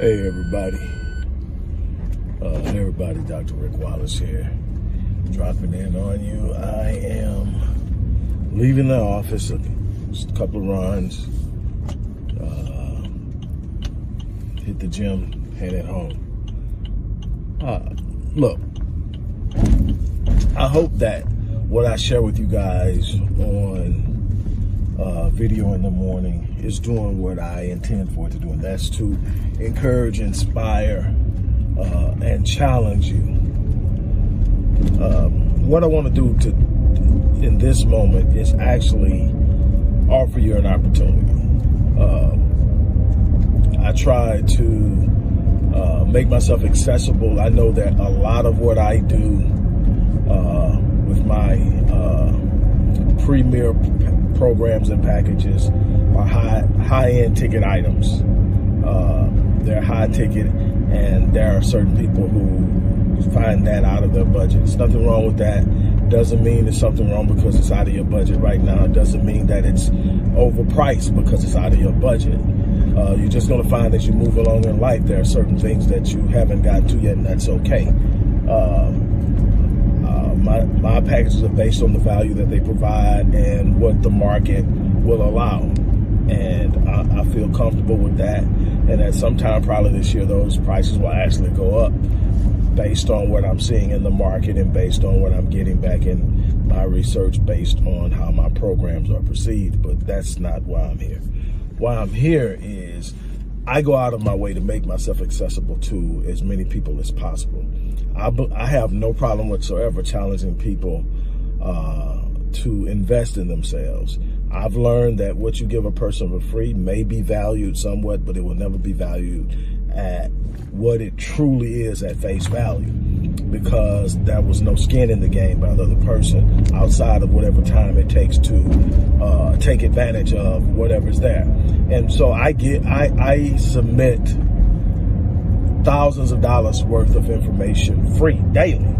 Hey everybody, Dr. Rick Wallace here, dropping in on you. I am leaving the office, just a couple of runs, hit the gym, headed home. Look, I hope that what I share with you guys on video in the morning is doing what I intend for it to do, and that's to encourage, inspire, and challenge you. What I want to do in this moment is actually offer you an opportunity. I try to make myself accessible. I know that a lot of what I do with my premier programs and packages are high-end ticket items. They're high ticket, and there are certain people who find that out of their budget. There's nothing wrong with that. Doesn't mean there's something wrong because it's out of your budget right now. It doesn't mean that it's overpriced because it's out of your budget. You're just going to find as you move along in life, there are certain things that you haven't gotten to yet, and that's okay. My packages are based on the value that they provide and what the market will allow. And I feel comfortable with that. And at some time probably this year, those prices will actually go up based on what I'm seeing in the market and based on what I'm getting back in my research based on how my programs are perceived. But that's not why I'm here. Why I'm here is I go out of my way to make myself accessible to as many people as possible. I have no problem whatsoever challenging people to invest in themselves. I've learned that what you give a person for free may be valued somewhat, but it will never be valued at what it truly is at face value, because there was no skin in the game by the other person outside of whatever time it takes to take advantage of whatever's there. And so I submit thousands of dollars worth of information free daily.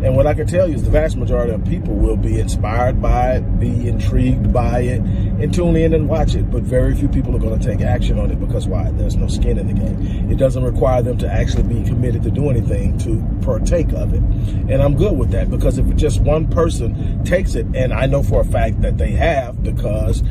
And what I can tell you is the vast majority of people will be inspired by it, be intrigued by it, and tune in and watch it. But very few people are going to take action on it because why? There's no skin in the game. It doesn't require them to actually be committed to do anything to partake of it. And I'm good with that, because if just one person takes it, and I know for a fact that they have, because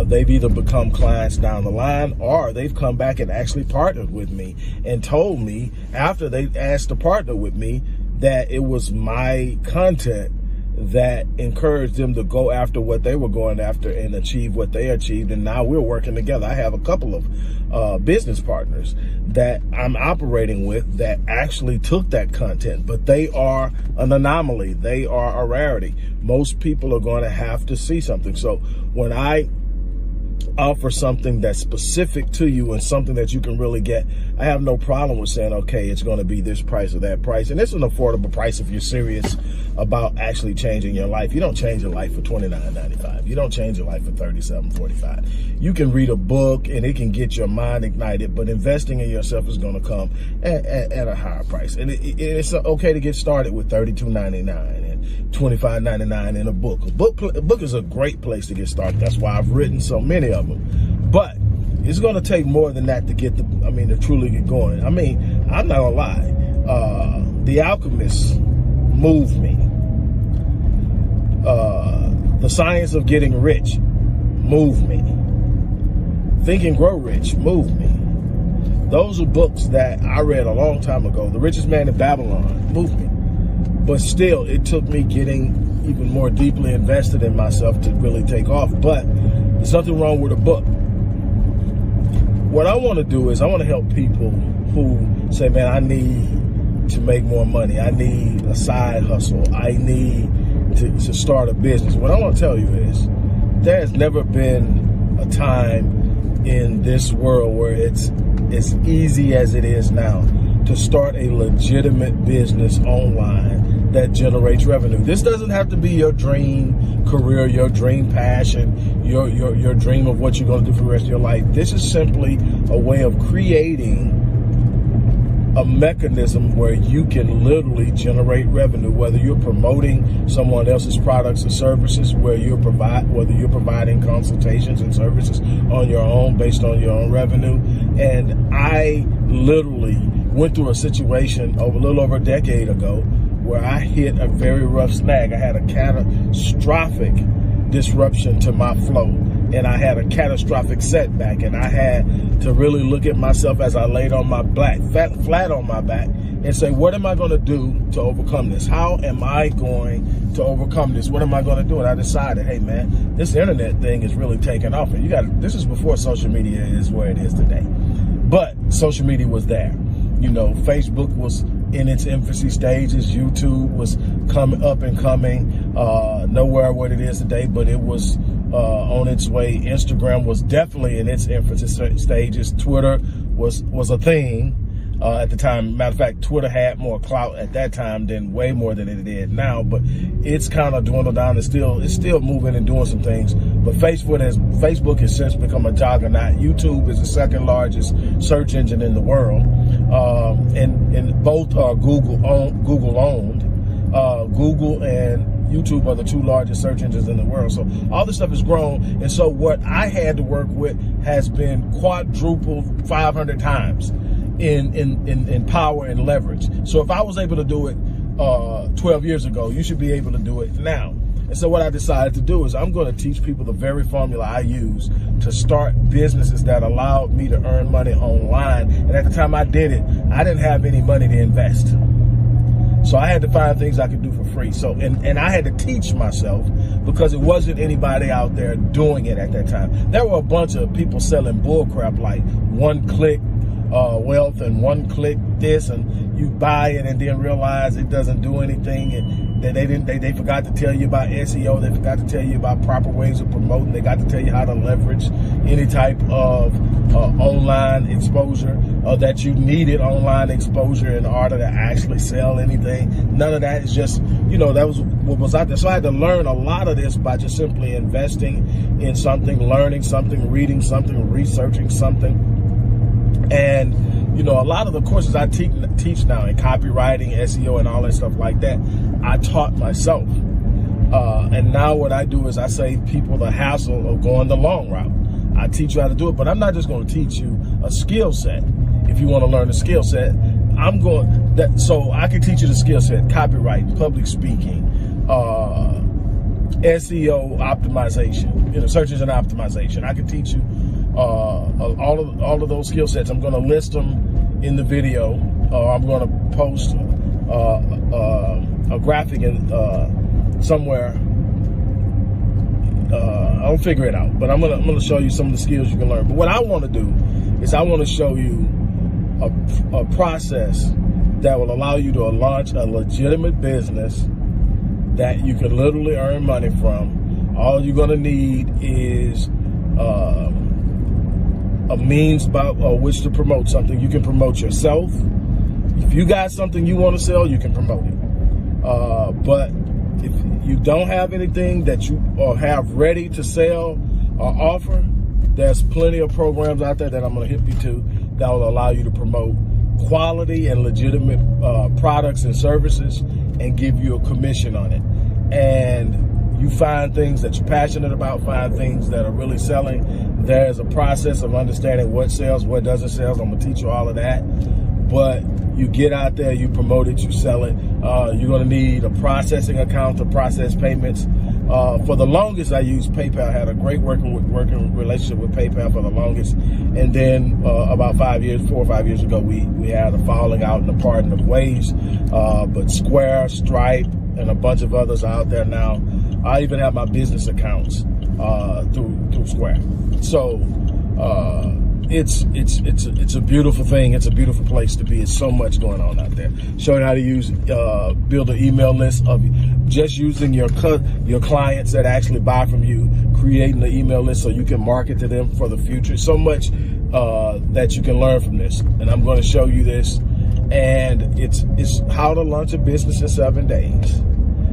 they've either become clients down the line or they've come back and actually partnered with me and told me after they asked to partner with me that it was my content that encouraged them to go after what they were going after and achieve what they achieved. And now we're working together. I have a couple of business partners that I'm operating with that actually took that content, but they are an anomaly. They are a rarity. Most people are going to have to see something. So when I offer something that's specific to you and something that you can really get, I have no problem with saying, okay, it's going to be this price or that price. And it's an affordable price if you're serious about actually changing your life. You don't change your life for $29.95. You don't change your life for $37.45. You can read a book and it can get your mind ignited, but investing in yourself is going to come at a higher price. And it's okay to get started with $32.99 and $25.99 in a book. A book is a great place to get started. That's why I've written so many of them. But it's going to take more than that to get to truly get going. I'm not gonna lie. The Alchemist moved me. The Science of Getting Rich moved me. Think and Grow Rich moved me. Those are books that I read a long time ago. The Richest Man in Babylon moved me. But still, it took me getting even more deeply invested in myself to really take off. But there's nothing wrong with a book. What I want to do is I want to help people who say, man, I need to make more money. I need a side hustle. I need to start a business. What I want to tell you is there has never been a time in this world where it's as easy as it is now to start a legitimate business online that generates revenue. This doesn't have to be your dream career, your dream passion, your dream of what you're going to do for the rest of your life. This is simply a way of creating a mechanism where you can literally generate revenue, whether you're promoting someone else's products or services, whether you're providing consultations and services on your own based on your own revenue. And I literally went through a situation a little over a decade ago where I hit a very rough snag. I had a catastrophic disruption to my flow, and I had a catastrophic setback, and I had to really look at myself as I laid on my back, flat on my back, and say, what am I going to do to overcome this? How am I going to overcome this? What am I going to do? And I decided, hey man, this internet thing is really taking off, and this is before social media is where it is today. But social media was there. You know, Facebook was in its infancy stages. YouTube was up and coming, nowhere what it is today, but it was on its way. Instagram was definitely in its infancy stages. Twitter was a thing at the time. Matter of fact, Twitter had more clout at that time than way more than it did now, but it's kind of dwindled down. It's still moving and doing some things, but Facebook has since become a juggernaut. YouTube is the second largest search engine in the world, and both are Google owned. Google and YouTube are the two largest search engines in the world. So all this stuff has grown. And so what I had to work with has been quadrupled 500 times in power and leverage. So if I was able to do it 12 years ago, you should be able to do it now. And so what I decided to do is I'm going to teach people the very formula I use to start businesses that allowed me to earn money online. And at the time I did it, I didn't have any money to invest. So I had to find things I could do for free. So, and I had to teach myself because it wasn't anybody out there doing it at that time. There were a bunch of people selling bullcrap like one-click wealth and one-click this, and you buy it and then realize it doesn't do anything, and they forgot to tell you about SEO. They forgot to tell you about proper ways of promoting. They got to tell you how to leverage any type of online exposure, that you needed online exposure in order to actually sell anything. None of that is just, that was what was out there. So I had to learn a lot of this by just simply investing in something, learning something, reading something, researching something. And, a lot of the courses I teach now in copywriting, SEO, and all that stuff like that, I taught myself. And now what I do is I save people the hassle of going the long route. I teach you how to do it, but I'm not just going to teach you a skill set. If you want to learn a skill set, so I can teach you the skill set: copyright, public speaking, SEO optimization, search engine optimization. I can teach you all of those skill sets. I'm going to list them in the video. I'm going to post a graphic somewhere. I'll figure it out, but I'm gonna show you some of the skills you can learn. But what I want to do is I want to show you a process that will allow you to launch a legitimate business that you can literally earn money from. All you're gonna need is a means by which to promote something. You can promote yourself. If you got something you want to sell, you can promote it. But if you don't have anything that you have ready to sell or offer, there's plenty of programs out there that I'm going to hit you to that will allow you to promote quality and legitimate products and services and give you a commission on it. And you find things that you're passionate about, find things that are really selling. There's a process of understanding what sells, what doesn't sell. I'm going to teach you all of that. But you get out there, you promote it, you sell it. You're going to need a processing account to process payments. For the longest, I used PayPal. I had a great working relationship with PayPal for the longest. And then about 4 or 5 years ago, we had a falling out and a parting of ways. But Square, Stripe, and a bunch of others are out there now. I even have my business accounts through Square. So it's a beautiful thing. It's a beautiful place to be. It's so much going on out there. Show you how to build an email list of just using your clients that actually buy from you, creating an email list so you can market to them for the future. So much that you can learn from this. And I'm going to show you this. And it's how to launch a business in 7 days.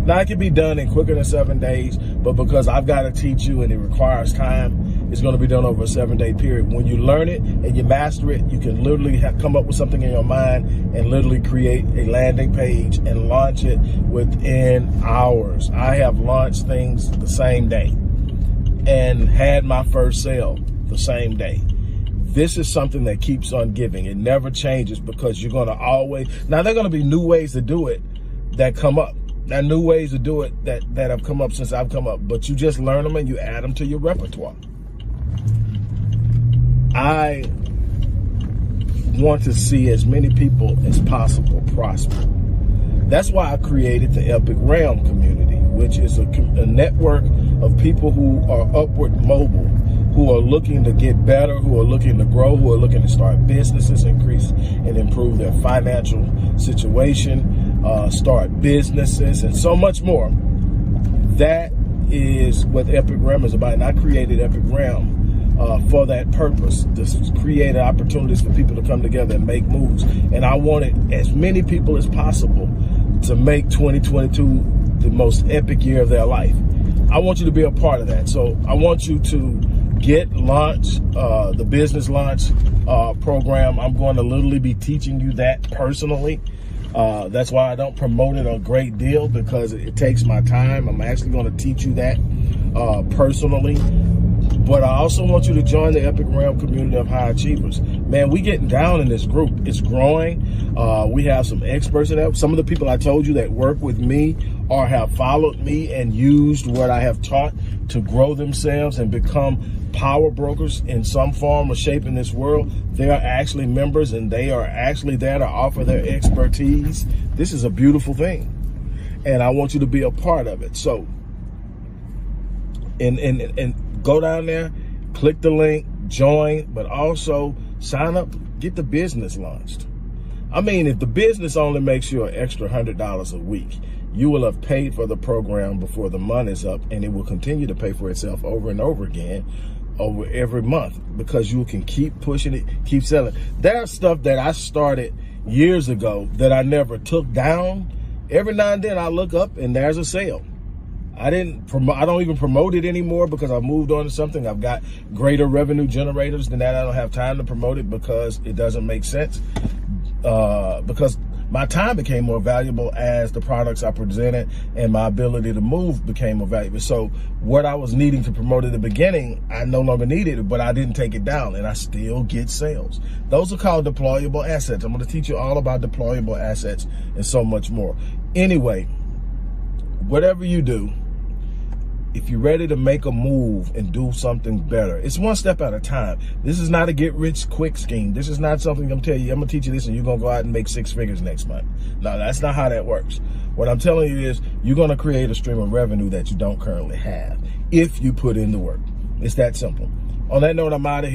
Now, it can be done in quicker than 7 days, but because I've got to teach you and it requires time, It's going to be done over a 7-day period. When you learn it and you master it, you can literally come up with something in your mind and literally create a landing page and launch it within hours. I have launched things the same day and had my first sale the same day. This is something that keeps on giving. It never changes, because you're going to always, now there are going to be new ways to do it that come up. There are new ways to do it that have come up since I've come up, but you just learn them and you add them to your repertoire. I want to see as many people as possible prosper. That's why I created the Epic Realm community, which is a network of people who are upward mobile, who are looking to get better, who are looking to grow, who are looking to start businesses, increase and improve their financial situation, start businesses, and so much more. That is what Epic Realm is about. And I created Epic Realm for that purpose, to create opportunities for people to come together and make moves. And I wanted as many people as possible to make 2022 the most epic year of their life. I want you to be a part of that. So I want you to get the business launch program. I'm going to literally be teaching you that personally. That's why I don't promote it a great deal, because it takes my time. I'm actually going to teach you that personally. But I also want you to join the Epic Realm community of high achievers. Man, we getting down in this group. It's growing. We have some experts in that. Some of the people I told you that work with me or have followed me and used what I have taught to grow themselves and become power brokers in some form or shape in this world. They are actually members, and they are actually there to offer their expertise. This is a beautiful thing, and I want you to be a part of it. So, and go down there, click the link, join, but also sign up, get the business launched. I mean, if the business only makes you an extra $100 a week, you will have paid for the program before the month is up, and it will continue to pay for itself over and over again over every month, because you can keep pushing it, keep selling. There's stuff that I started years ago that I never took down. Every now and then I look up and there's a sale. I don't even promote it anymore, because I've moved on to something. I've got greater revenue generators than that. I don't have time to promote it because it doesn't make sense. Because my time became more valuable as the products I presented and my ability to move became more valuable. So what I was needing to promote at the beginning, I no longer needed it, but I didn't take it down, and I still get sales. Those are called deployable assets. I'm going to teach you all about deployable assets and so much more. Anyway, whatever you do, if you're ready to make a move and do something better, it's one step at a time. This is not a get-rich-quick scheme. This is not something I'm telling you, I'm going to teach you this and you're going to go out and make 6 figures next month. No, that's not how that works. What I'm telling you is you're going to create a stream of revenue that you don't currently have if you put in the work. It's that simple. On that note, I'm out of here.